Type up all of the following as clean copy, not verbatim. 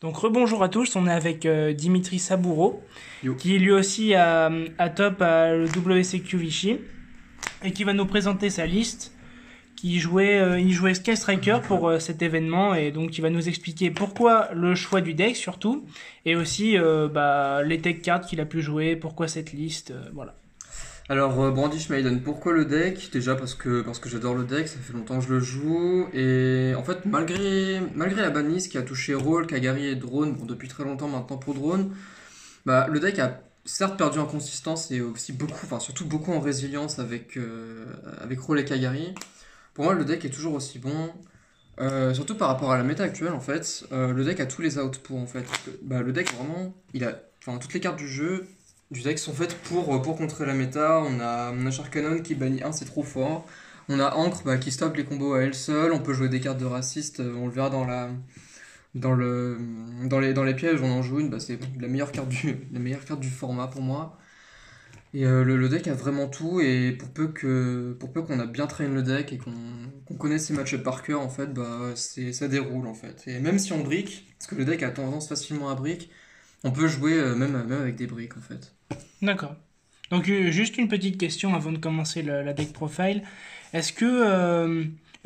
Donc rebonjour à tous, on est avec Dimitri Saboureau, Yo. qui est lui aussi à top à le WCQ Vichy, et qui va nous présenter sa liste, il jouait Sky Striker pour cet événement, et donc il va nous expliquer pourquoi le choix du deck surtout, et aussi les tech cards qu'il a pu jouer, pourquoi cette liste, voilà. Alors, Brandish Maiden, pourquoi le deck? Déjà parce que j'adore le deck, ça fait longtemps que je le joue. Et en fait, malgré la banlist qui a touché Roll, Kagari et Drone, bon, depuis très longtemps maintenant pour Drone, bah, le deck a certes perdu en consistance et aussi beaucoup, enfin surtout beaucoup en résilience avec Roll et Kagari. Pour moi, le deck est toujours aussi bon. Surtout par rapport à la méta actuelle en fait, le deck a tous les outputs en fait. Bah, le deck vraiment, enfin toutes les cartes du deck sont faites pour contrer la méta. On a Sharkanon qui bannit un, c'est trop fort. On a Ancre qui stoppe les combos à elle seule. On peut jouer des cartes de raciste, on le verra dans les pièges, on en joue une, c'est la meilleure carte du format pour moi. Et le deck a vraiment tout, et pour peu qu'on a bien traîné le deck et qu'on connaisse ses match-up par cœur, en fait, ça déroule en fait. Et même si on brick, parce que le deck a tendance facilement à brick, on peut jouer même avec des bricks en fait. D'accord. Donc juste une petite question avant de commencer la deck profile. Est-ce que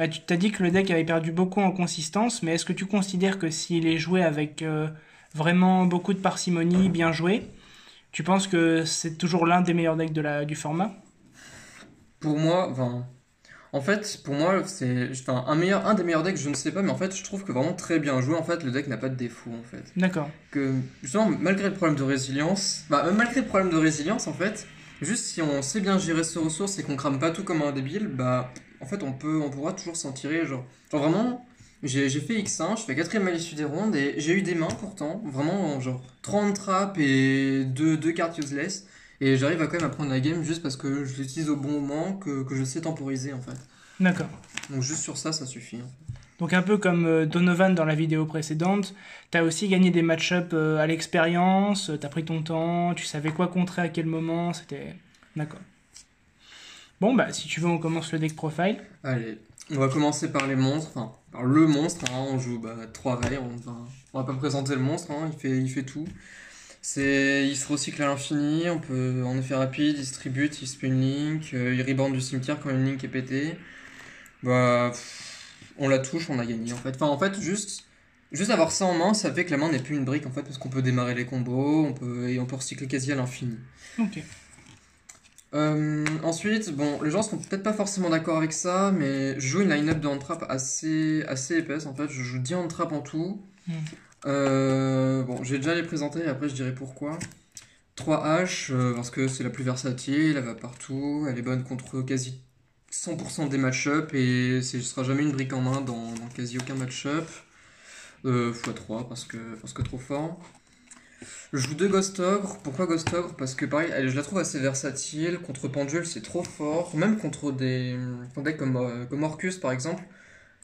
tu t'as dit que le deck avait perdu beaucoup en consistance, mais est-ce que tu considères que s'il est joué avec vraiment beaucoup de parcimonie, bien joué, tu penses que c'est toujours l'un des meilleurs decks du format? Pour moi, enfin, en fait, pour moi, un des meilleurs decks, je ne sais pas, mais en fait, je trouve que vraiment très bien joué, en fait, le deck n'a pas de défaut, en fait. D'accord. Que, justement, malgré le problème de résilience, même malgré le problème de résilience, en fait, juste si on sait bien gérer ses ressources et qu'on crame pas tout comme un débile, en fait, on pourra toujours s'en tirer, genre vraiment, j'ai fait X1, je fais quatrième à l'issue des rondes, et j'ai eu des mains, pourtant, vraiment, genre, 30 traps et deux cartes useless, et j'arrive à quand même à prendre la game juste parce que je l'utilise au bon moment, que je sais temporiser, en fait. D'accord. Donc juste sur ça, ça suffit, hein. Donc un peu comme Donovan dans la vidéo précédente, t'as aussi gagné des match-up à l'expérience, t'as pris ton temps, tu savais quoi contrer à quel moment, c'était... D'accord. Bon, si tu veux, on commence le deck profile. Allez, on va commencer par les monstres, enfin, par le monstre, hein, on joue 3 raids, on va pas présenter le monstre, hein, il fait tout. Il se recycle à l'infini, on peut en effet rapide, il distribute, il spin une link, il reborn du cimetière quand une link est pétée. On la touche, on a gagné en fait. Enfin en fait juste avoir ça en main, ça fait que la main n'est plus une brique en fait, parce qu'on peut démarrer les combos, on peut recycler quasi à l'infini. Ok. Ensuite, bon, les gens seront peut-être pas forcément d'accord avec ça, mais je joue une line-up de hand-trap assez épaisse en fait. Je joue 10 hand-trap en tout. Hmm. Bon, je vais déjà les présenter et après je dirai pourquoi. 3H, parce que c'est la plus versatile, elle va partout, elle est bonne contre quasi 100% des match-up et ce sera jamais une brique en main dans quasi aucun match-up. x3 parce que trop fort. Je joue 2 Ghost Ogre. Pourquoi Ghost Ogre? Parce que pareil, je la trouve assez versatile. Contre Pendule, c'est trop fort. Même contre des decks comme Orcus par exemple,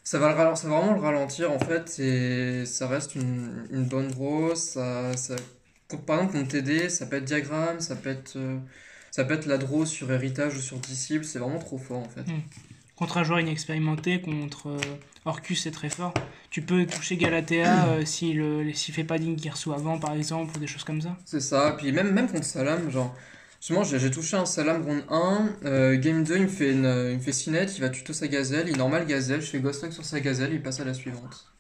ça va vraiment le ralentir en fait. Et ça reste une bonne draw. Par exemple, contre TD, ça peut être Diagramme, ça peut être la draw sur Héritage ou sur Disciple. C'est vraiment trop fort en fait. Hmm. Contre un joueur inexpérimenté, contre Orcus, c'est très fort. Tu peux toucher Galatea s'il fait pas digne qui reçoit avant, par exemple, ou des choses comme ça. C'est ça, puis même contre Salam, genre, justement, j'ai touché un Salam round 1, game 2, il me fait Cinet, il va tuto sa gazelle, il normal gazelle, je fais Ghost Lock sur sa gazelle, il passe à la suivante.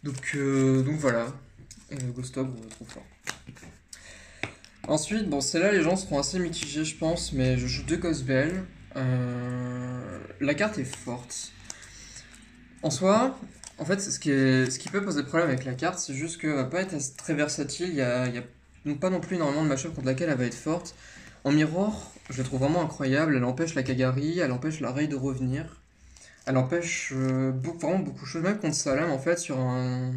Donc voilà, Ghost Ogre, trop fort. Ensuite, bon, celle-là, les gens seront assez mitigés, je pense, mais je joue 2 Ghost Bell. La carte est forte. En soi, en fait, ce qui peut poser problème avec la carte, c'est juste qu'elle va pas être très versatile. Il y a donc pas non plus énormément de match contre laquelle elle va être forte. En Mirror, je la trouve vraiment incroyable. Elle empêche la Kagari, elle empêche la Ray de revenir. Elle empêche vraiment beaucoup de choses. Même contre Salam, en fait, sur un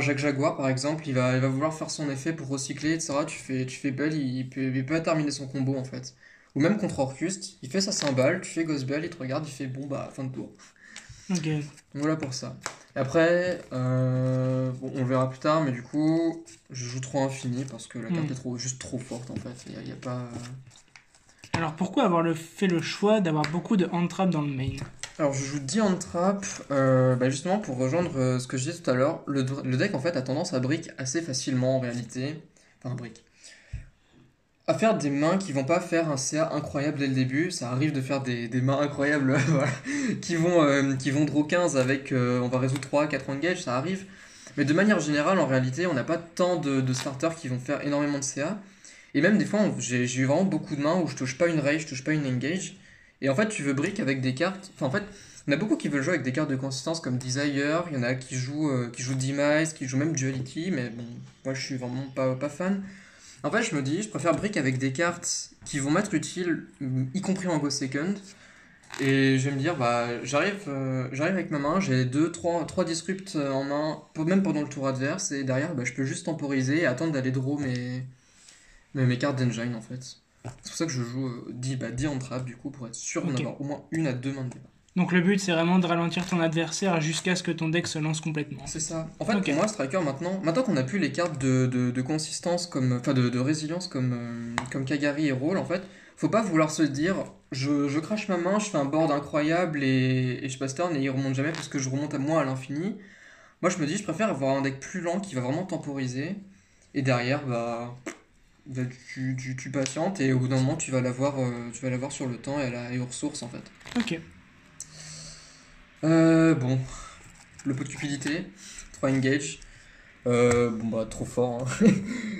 Jacques Jaguar, par exemple, il va vouloir faire son effet pour recycler, etc. Tu fais Bell, il peut pas terminer son combo, en fait. Ou même contre Orcust, il fait sa cymbale, tu fais Ghost Bell, il te regarde, il fait bon, fin de tour. Ok. Donc voilà pour ça. Et après, bon, on le verra plus tard, mais du coup, je joue trop infini parce que la carte est juste trop forte en fait. Il y a pas. Alors pourquoi avoir fait le choix d'avoir beaucoup de hand trap dans le main? Alors je joue 10 hand trap, justement pour rejoindre ce que je disais tout à l'heure, le deck en fait a tendance à brick assez facilement en réalité, enfin brick, à faire des mains qui vont pas faire un CA incroyable dès le début, ça arrive de faire des mains incroyables voilà, qui vont draw 15 avec on va résoudre 3 4 engage, ça arrive, mais de manière générale en réalité on n'a pas tant de starters qui vont faire énormément de CA, et même des fois j'ai eu vraiment beaucoup de mains où je touche pas une raise, je touche pas une engage, et en fait tu veux brick avec des cartes, enfin en fait il y en a beaucoup qui veulent jouer avec des cartes de consistance comme Desire, il y en a qui jouent Demise, qui jouent même Duality, mais bon, moi je suis vraiment pas fan. En fait, je me dis, je préfère brick avec des cartes qui vont m'être utiles, y compris en Go Second. Et je vais me dire, bah, j'arrive avec ma main, j'ai 3 disrupts en main, même pendant le tour adverse, et derrière, bah, je peux juste temporiser et attendre d'aller draw mes cartes d'engine en fait. C'est pour ça que je joue 10 en trap du coup, pour être sûr d'en Ok. avoir au moins une à deux mains de départ. Donc le but c'est vraiment de ralentir ton adversaire jusqu'à ce que ton deck se lance complètement. C'est ça. En fait, Ok. pour moi, Striker, maintenant qu'on a plus les cartes de consistance, enfin de résilience comme Kagari et Roll, en fait, faut pas vouloir se dire je crache ma main, je fais un board incroyable et je passe turn et il remonte jamais parce que je remonte à moi à l'infini. Moi, je me dis, je préfère avoir un deck plus lent qui va vraiment temporiser et derrière, bah, tu patientes et au bout d'un moment, tu vas l'avoir sur le temps et aux ressources, en fait. Ok. Bon, le pot de cupidité, 3 engage. Trop fort, hein.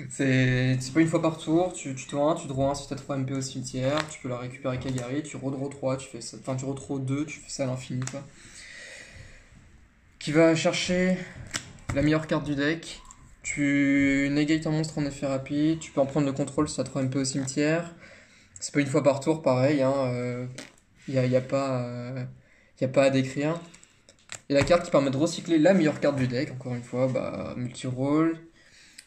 C'est pas une fois par tour, tu draw 1, tu draw 1 si t'as 3 MP au cimetière, tu peux la récupérer Kagari, tu redraw 3, tu fais ça, enfin tu redraw 2, tu fais ça à l'infini quoi. Qui va chercher la meilleure carte du deck, tu negates un monstre en effet rapide, tu peux en prendre le contrôle si t'as 3 MP au cimetière, c'est pas une fois par tour pareil, hein, y a pas à décrire. Et la carte qui permet de recycler la meilleure carte du deck, encore une fois, bah, multi-roll.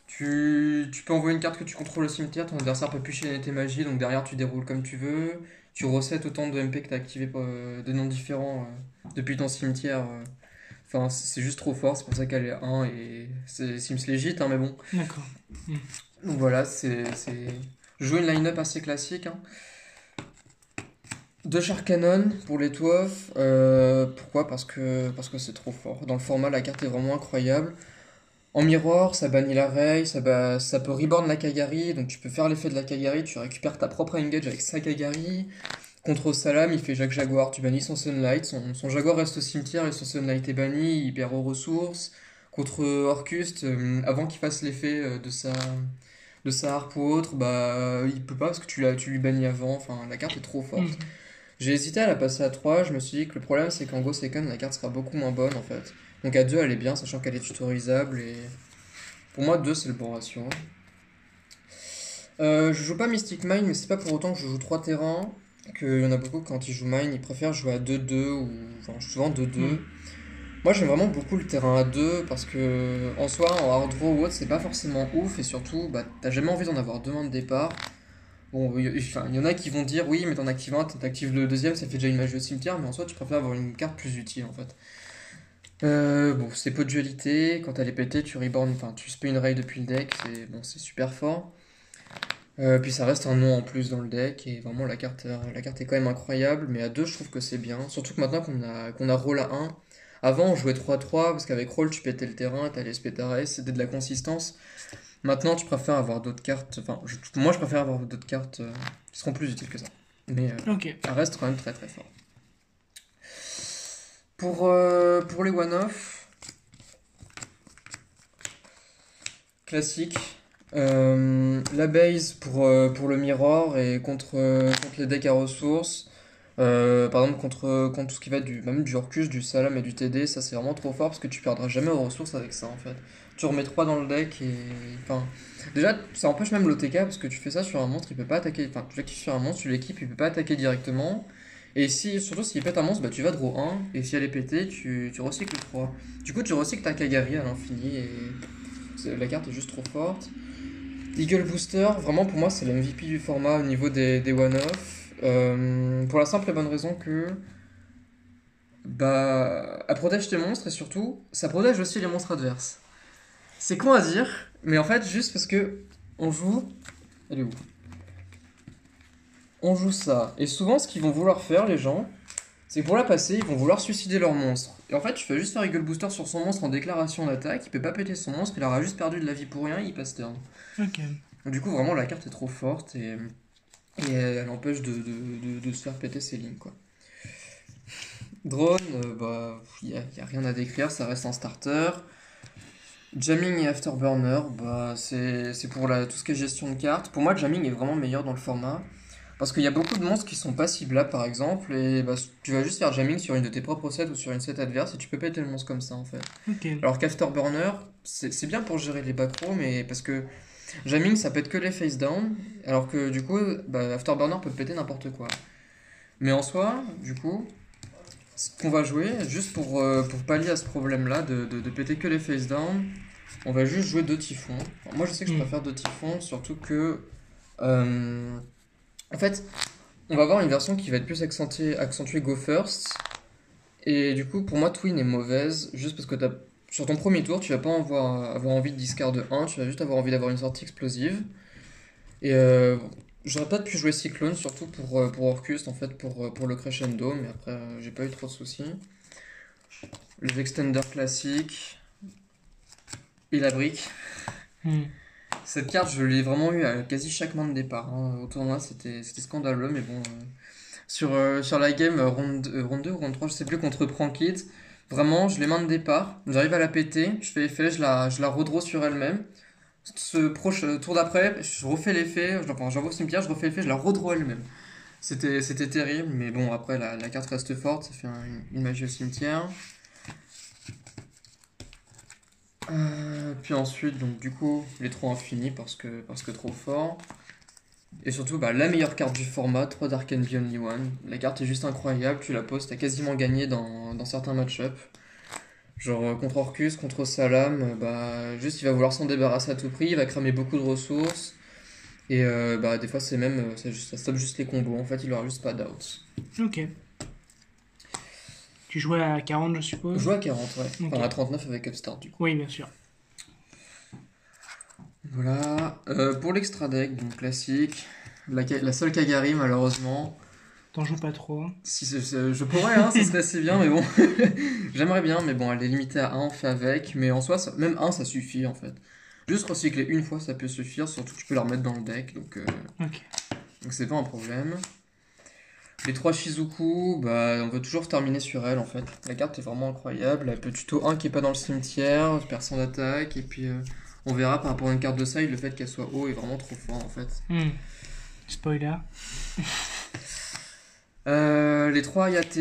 Tu peux envoyer une carte que tu contrôles au cimetière, ton adversaire peut piocher tes magies, donc derrière tu déroules comme tu veux. Tu resets autant de MP que tu as activé de noms différents depuis ton cimetière. Enfin, c'est juste trop fort, c'est pour ça qu'elle est 1 et c'est Sims Legit, hein, mais bon. D'accord. Hmm. Donc voilà, je joue une line-up assez classique, hein. Deux Shark Cannon pour les 12. Pourquoi? Parce que c'est trop fort. Dans le format, la carte est vraiment incroyable. En miroir, ça bannit la Ray, ça peut reborn la Kagari, donc tu peux faire l'effet de la Kagari, tu récupères ta propre engage avec sa Kagari. Contre Salam, il fait Jacques Jaguar, tu bannis son Sunlight, son Jaguar reste au cimetière et son Sunlight est banni, il perd aux ressources. Contre Orcust, avant qu'il fasse l'effet de sa harpe ou autre, bah il peut pas parce que tu lui bannis avant, enfin la carte est trop forte. Hmm. J'ai hésité à la passer à 3. Je me suis dit que le problème c'est qu'en Go Second la carte sera beaucoup moins bonne en fait. Donc à 2 elle est bien, sachant qu'elle est tutorisable et pour moi 2 c'est le bon ratio. Je joue pas Mystic Mine, mais c'est pas pour autant que je joue 3 terrains. Qu'il y en a beaucoup quand ils jouent Mine, ils préfèrent jouer à 2-2 ou enfin souvent 2-2. Hmm. Moi j'aime vraiment beaucoup le terrain à 2 parce que en soi en hard draw ou autre c'est pas forcément ouf et surtout bah t'as jamais envie d'en avoir deux mains de départ. Bon, enfin, il y en a qui vont dire oui, mais t'en actives un, t'actives le deuxième, ça fait déjà une magie au cimetière, mais en soi, tu préfères avoir une carte plus utile en fait. Bon, c'est pot de dualité, quand elle est pétée, tu reborn, enfin, tu spé une raid depuis le deck, c'est super fort. Puis ça reste un nom en plus dans le deck, et vraiment la carte est quand même incroyable, mais à 2 je trouve que c'est bien. Surtout que maintenant qu'on a roll à 1, avant on jouait 3-3, parce qu'avec roll tu pétais le terrain, t'allais spé ta raid, c'était de la consistance. Maintenant, tu préfères avoir d'autres cartes. Enfin, moi, je préfère avoir d'autres cartes qui seront plus utiles que ça. Mais Ok. ça reste quand même très très fort. Pour les one-off, classique. La base pour le mirror et contre les decks à ressources. Par exemple, contre tout ce qui va même du Orcus, du Salam et du TD, ça c'est vraiment trop fort parce que tu perdras jamais aux ressources avec ça en fait. Tu remets 3 dans le deck et. Enfin. Déjà, ça empêche même l'OTK parce que tu fais ça sur un monstre, il peut pas attaquer. Enfin, tu l'actives sur un monstre, tu l'équipes, il peut pas attaquer directement. Et surtout s'il pète un monstre, bah tu vas draw 1 et si elle est pétée, tu recycles 3. Du coup, tu recycles ta Kagari à l'infini et la carte est juste trop forte. Eagle Booster, vraiment pour moi c'est le MVP du format au niveau des one-off. Pour la simple et bonne raison que bah elle protège tes monstres et surtout ça protège aussi les monstres adverses. C'est con à dire, mais en fait juste parce que on joue. Elle est où? On joue ça. Et souvent ce qu'ils vont vouloir faire les gens, C'est que pour la passer, ils vont vouloir suicider leur monstre. Et en fait, tu fais juste faire Eagle Booster sur son monstre en déclaration d'attaque, il peut pas péter son monstre, il aura juste perdu de la vie pour rien, il passe turn. Ok. Donc, du coup, vraiment, la carte est trop forte et elle empêche de se faire péter ses lignes, quoi. Drone, bah, y a rien à décrire, ça reste un starter. Jamming et Afterburner, bah, c'est pour tout ce qui est gestion de cartes. Pour moi, Jamming est vraiment meilleur dans le format. Parce qu'il y a beaucoup de monstres qui sont pas ciblables par exemple, et bah, tu vas juste faire jamming sur une de tes propres sets ou sur une set adverse et tu peux péter le monstre comme ça en fait. Ok. Alors qu'Afterburner, c'est bien pour gérer les backrows, mais parce que jamming ça pète que les face down, alors que du coup, bah, Afterburner peut péter n'importe quoi. Mais en soi, du coup, ce qu'on va jouer, juste pour pallier à ce problème-là de péter que les face down, on va juste jouer deux typhons. Alors, moi je sais que je Hmm. préfère deux typhons, surtout que. euh, En fait, on va avoir une version qui va être plus accentuée Go First. Et du coup, pour moi, Twin est mauvaise, juste parce que sur ton premier tour, tu vas pas avoir envie de discard 1, tu vas juste avoir envie d'avoir une sortie explosive. Et j'aurais pas pu jouer Cyclone, surtout pour Orcust, en fait, pour le crescendo, mais après, j'ai pas eu trop de soucis. Les extenders classiques, et la brique. Hmm. Cette carte, je l'ai vraiment eu à quasi chaque main de départ, hein. Au tournoi, c'était scandaleux, mais bon. Sur la game ronde 2 ou ronde 3, je sais plus, contre Prankit, vraiment, je l'ai main de départ, j'arrive à la péter, je fais l'effet, je la redraw sur elle-même. Ce proche tour d'après, je refais l'effet, j'envoie au cimetière, je refais l'effet, je la redraw elle-même. C'était terrible, mais bon, après, la carte reste forte, ça fait une magie au cimetière. Puis ensuite, donc du coup, les 3 infinis parce que trop fort. Et surtout, bah, la meilleure carte du format, 3 Dark and Only One. La carte est juste incroyable, tu la poses, t'as quasiment gagné dans certains match-up. Genre contre Orcus, contre Salam, bah, juste il va vouloir s'en débarrasser à tout prix, il va cramer beaucoup de ressources. Et bah, des fois, c'est même, ça stoppe juste les combos, en fait, il aura juste pas d'out. Ok. Tu jouais à 40, je Je suppose? joue à 40, ouais. Ok. Enfin, à 39 avec Upstart, du coup. Oui, bien sûr. Voilà. Pour l'extra deck, donc classique. La seule Kagari, malheureusement. T'en joues pas trop. Si je pourrais, hein, ça serait assez bien, mais bon. J'aimerais bien, mais bon, elle est limitée à 1, on fait avec. Mais en soi, même 1, ça suffit en fait. Juste recycler une fois, ça peut suffire. Surtout que tu peux la remettre dans le deck, Ok. donc c'est pas un problème. Les 3 Shizuku, bah, on veut toujours terminer sur elle en fait. La carte est vraiment incroyable. Elle peut tuto 1 qui est pas dans le cimetière, personne d'attaque. Et puis on verra par rapport à une carte de side, le fait qu'elle soit haut est vraiment trop fort en fait. Hmm. Spoiler. Les 3 Hayate.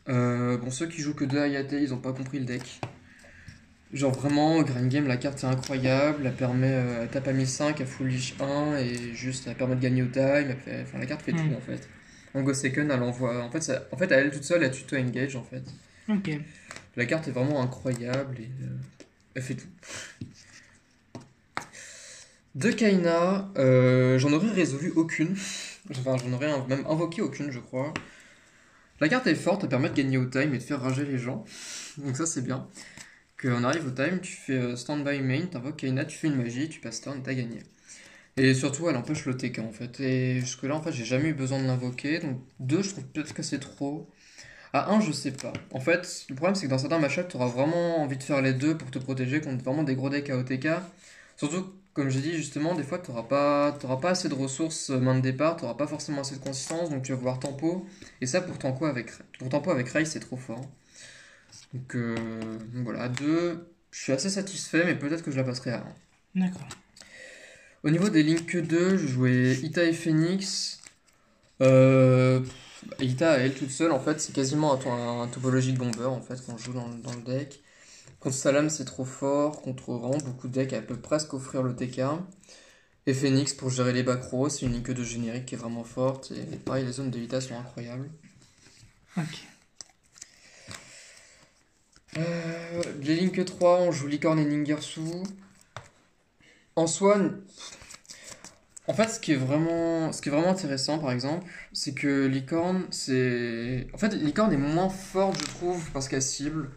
Bon, ceux qui jouent que 2 Hayate, ils ont pas compris le deck. Genre vraiment, Grand Game, la carte est incroyable, elle tape à 1005, elle full lich 1 et juste elle permet de gagner au time, enfin la carte fait tout Hmm. en fait. En Go Second, elle envoie, en fait à elle toute seule, elle tuto engage en fait. Ok. La carte est vraiment incroyable et elle fait tout. De Kaina, j'en aurais résolu aucune, enfin j'en aurais même invoqué aucune je crois. La carte est forte, elle permet de gagner au time et de faire rager les gens, donc ça c'est bien. Qu'on arrive au time, tu fais stand-by main, t'invoques Kaina, tu fais une magie, tu passes turn et t'as gagné. Et surtout, elle empêche le TK en fait. Et jusque-là, en fait, j'ai jamais eu besoin de l'invoquer. Donc 2 je trouve peut-être que c'est trop. À 1 je sais pas. En fait, le problème, c'est que dans certains match-ups, t'auras vraiment envie de faire les deux pour te protéger contre vraiment des gros decks AOTK. Surtout, comme j'ai dit, justement, des fois, t'auras pas assez de ressources main de départ, t'auras pas forcément assez de consistance, donc tu vas vouloir tempo. Et ça, pour tempo avec Rai, c'est trop fort. Donc voilà, 2 je suis assez satisfait, mais peut-être que je la passerai à 1. D'accord. Au niveau des Link 2, je jouais Ita et Phoenix. Euh, Ita, elle toute seule, en fait, c'est quasiment un topologie de bomber, en fait, qu'on joue dans le deck. Contre Salam, c'est trop fort. Contre vraiment beaucoup de decks, elle peut presque offrir le TK. Et Phoenix, pour gérer les back rows, c'est une Link 2 générique qui est vraiment forte. Et pareil, les zones de Ita sont incroyables. Ok. Les Link 3, on joue Licorne et Ningersu. En soi, en fait, ce qui est vraiment intéressant, par exemple, c'est que Licorne, en fait, Licorne est moins forte, je trouve, parce qu'elle cible.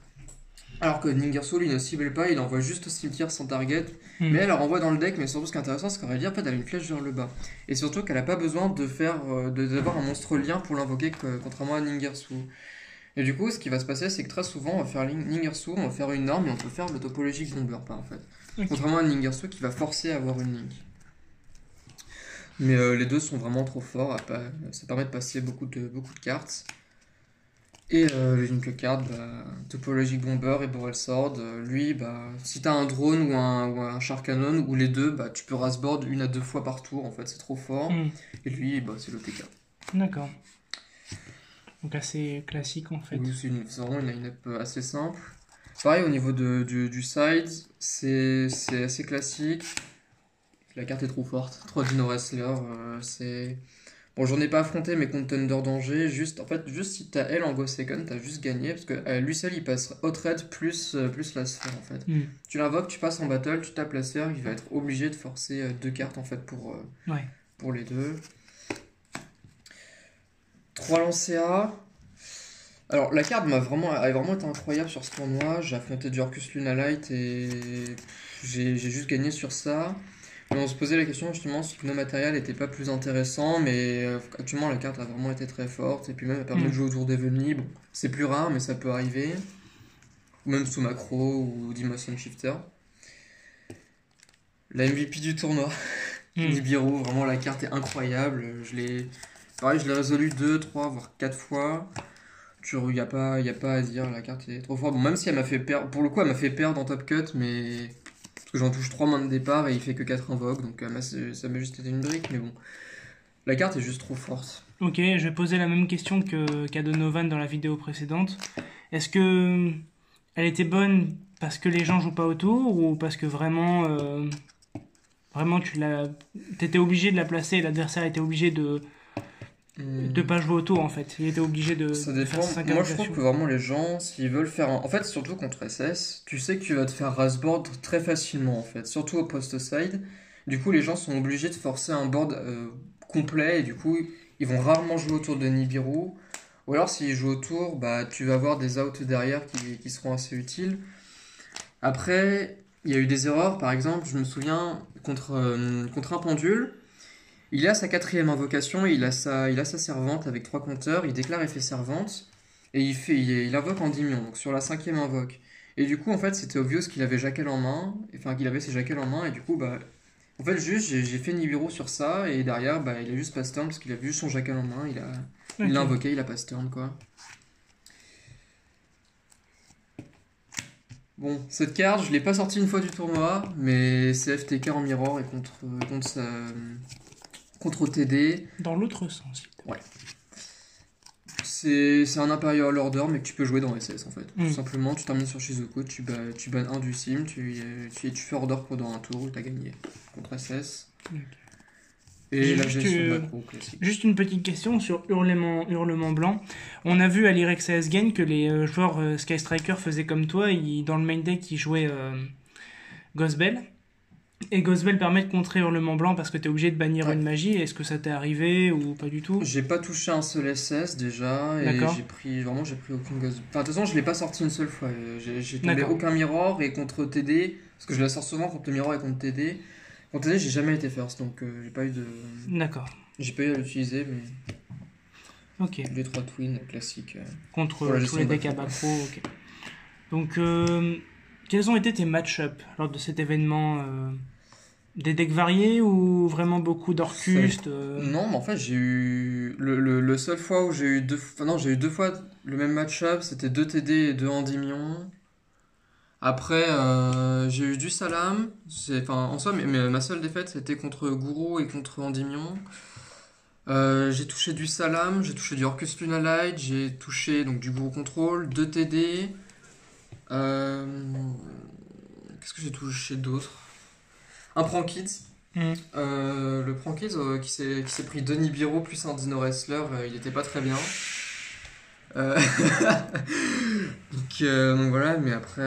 Alors que Ningerso, lui, ne cible pas, il envoie juste au cimetière sans target. Hmm. Mais elle renvoie dans le deck, mais surtout, ce qui est intéressant, c'est qu'Aurélie, en fait, elle a une flèche vers le bas. Et surtout qu'elle n'a pas besoin d'avoir un monstre lien pour l'invoquer, contrairement à Ningerso. Et du coup, ce qui va se passer, c'est que très souvent, on va faire Ningersu, on va faire une norme et on peut faire le topologique bomber, pas en fait. Ok. Contrairement à Ningersu qui va forcer à avoir une link. Mais les deux sont vraiment trop forts, ça permet de passer beaucoup de cartes. Et les link cards, bah, topologique bomber et Borel Sword, lui, bah, si t'as un drone ou un Shark Cannon, ou les deux, bah, tu peux rasboard 1 à 2 fois par tour, en fait, c'est trop fort. Hmm. Et lui, bah, c'est l'OTK. D'accord. Donc assez classique en fait. Oui, c'est vraiment une line-up assez simple. Pareil, au niveau du side, c'est assez classique. La carte est trop forte. 3 Dino Wrestler, c'est... Bon, j'en ai pas affronté, mais contre Thunder Danger, juste si t'as elle en Go Second, t'as juste gagné, parce que lui seul, il passe Hot Red plus la sphère, en fait. Hmm. Tu l'invoques, tu passes en battle, tu tapes la sphère, il va être obligé de forcer 2 cartes, en fait, Ouais. pour les deux. 3 lancers. Alors, la carte a vraiment été incroyable sur ce tournoi. J'ai affronté du Orcus Luna Light et j'ai juste gagné sur ça. Mais on se posait la question justement si nos matériel n'était pas plus intéressant, mais actuellement la carte a vraiment été très forte et puis même elle permet de Hmm. jouer autour d'Evenly. Bon, c'est plus rare, mais ça peut arriver. Ou même sous macro ou Dimension Shifter. La MVP du tournoi, Hmm. Nibiru, vraiment la carte est incroyable. Pareil, je l'ai résolu 2, 3, voire 4 fois. Y a pas à dire, la carte est trop forte. Bon, même si elle m'a fait perdre, pour le coup, elle m'a fait perdre en top cut, mais parce que j'en touche 3 mains de départ et il fait que 4 invoques, donc ça m'a juste été une brique, mais bon. La carte est juste trop forte. Ok, je vais poser la même question qu'à Donovan dans la vidéo précédente. Est-ce que elle était bonne parce que les gens jouent pas autour ou parce que vraiment t'étais obligé de la placer et l'adversaire était obligé de Hmm, pas jouer autour en fait. Il était obligé Ça de faire dépend. 5 Moi, je trouve invocations. que vraiment les gens, s'ils veulent faire en fait, surtout contre SS, tu sais que tu vas te faire rasboard très facilement en fait, surtout au post-side. Du coup, les gens sont obligés de forcer un board complet et du coup, ils vont rarement jouer autour de Nibiru. Ou alors, s'ils jouent autour, bah, tu vas avoir des outs derrière qui seront assez utiles. Après, il y a eu des erreurs. Par exemple, je me souviens contre un pendule. Il a sa quatrième invocation, il a sa servante avec 3 compteurs, il déclare effet servante, et il invoque en diminuant, donc sur la cinquième invoque. Et du coup, en fait, c'était obvious qu'il avait Jackal en main, enfin qu'il avait ses Jackal en main, et du coup, bah, en fait, juste, j'ai fait Nibiru sur ça, et derrière, bah, il a juste pass turn, parce qu'il a vu son Jackal en main, il l'a Ok. invoqué, il a pass turn, quoi. Bon, cette carte, je l'ai pas sortie une fois du tournoi, mais c'est FTK en mirror et contre TD. Dans l'autre sens. Ouais. C'est un Imperial Order, mais que tu peux jouer dans SS en fait. Tout Hmm. simplement, tu termines sur Shizuko, tu bannes un du sim, tu fais Order pendant un tour, t'as gagné contre SS. Ok. Et J'ai la juste, gestion de macro classique. juste une petite question sur Hurlement Blanc. On a vu à l'Irex AS Gain que les joueurs Sky Striker faisaient comme toi, dans le main deck ils jouaient Gospel. Et Gospel permet de contrer Hurlement Blanc parce que t'es obligé de bannir Ouais. une magie. Est-ce que ça t'est arrivé ou pas du tout? J'ai pas touché un seul SS déjà, et D'accord, j'ai pris aucune gosse. Enfin, de toute façon, je l'ai pas sorti une seule fois. J'ai tombé d'accord, aucun mirror, et contre TD, parce que je la sors souvent contre le mirror et contre TD. Contre TD, j'ai jamais été first, donc d'accord. j'ai pas eu à l'utiliser, mais Ok. les 3 twins classiques pour Contre la tous gestion les de decks macro, à quoi. Bacro, ok. Donc, quels ont été tes match-up lors de cet événement des decks variés ou vraiment beaucoup Ça a d'Orcust Non, mais en fait, j'ai eu. Le seul fois où j'ai eu deux. Enfin, non, j'ai eu 2 fois le même match-up, c'était 2 TD et 2 Endymion. Après, j'ai eu du Salam. Enfin, en soi, mais ma seule défaite, c'était contre Guru et contre Endymion. J'ai touché du Salam, j'ai touché du Orcus Luna Light, j'ai touché donc du Guru Control, 2 TD. Euh, Qu'est-ce que j'ai touché d'autre? Un Prankit. hmm. Le Prankies qui s'est pris Denis Biro plus un Dino Wrestler, il était pas très bien. Euh, donc voilà, mais après.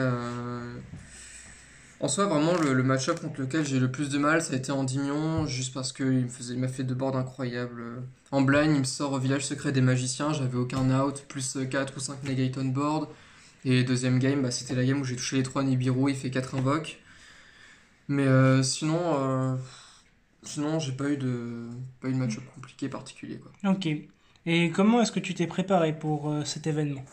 En soi, vraiment, le match-up contre lequel j'ai eu le plus de mal, ça a été Endymion, juste parce qu'il m'a fait 2 boards incroyables. En blind, il me sort au village secret des magiciens, j'avais aucun out, plus 4 ou 5 negate on board. Et deuxième game, bah, c'était la game où j'ai touché les 3 Nibiru, il fait 4 invoques. Mais sinon, j'ai pas eu de match-up compliqué particulier, quoi. Ok. Et comment est-ce que tu t'es préparé pour cet événement?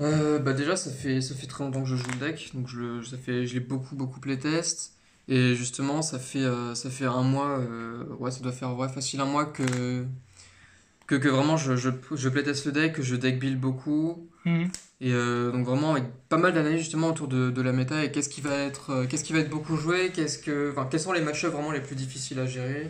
Bah déjà ça fait très longtemps que je joue le deck, donc je l'ai beaucoup playtest. Et justement ça fait un mois, ouais ça doit faire ouais, facile un mois que vraiment je playtest le deck, que je deck build beaucoup. Mhm. Et donc vraiment avec pas mal d'analyses justement autour de la méta et qu'est-ce qui va être beaucoup joué, enfin, quels sont les match vraiment les plus difficiles à gérer.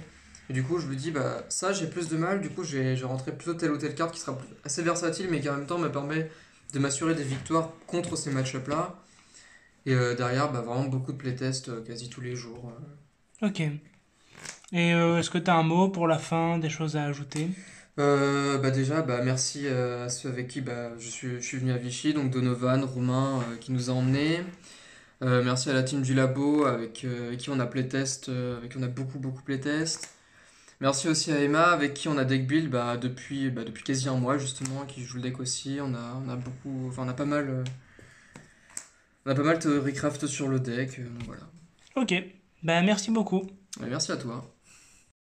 Et du coup je me dis bah ça j'ai plus de mal, du coup j'ai rentré plutôt telle ou telle carte qui sera assez versatile mais qui en même temps me permet de m'assurer des victoires contre ces match-up là. Et derrière bah vraiment beaucoup de playtest quasi tous les jours. Ok. Et est-ce que tu as un mot pour la fin, des choses à ajouter? Bah déjà, bah merci à ceux avec qui bah, je suis venu à Vichy, donc Donovan, Romain qui nous a emmenés. Merci à la team du labo avec qui on a playtest, avec qui on a beaucoup playtest. Merci aussi à Emma avec qui on a deck build depuis quasi un mois justement, qui joue le deck aussi. On a beaucoup, enfin on a pas mal de recraft sur le deck, donc voilà. Ok. Bah, merci beaucoup. Merci à toi.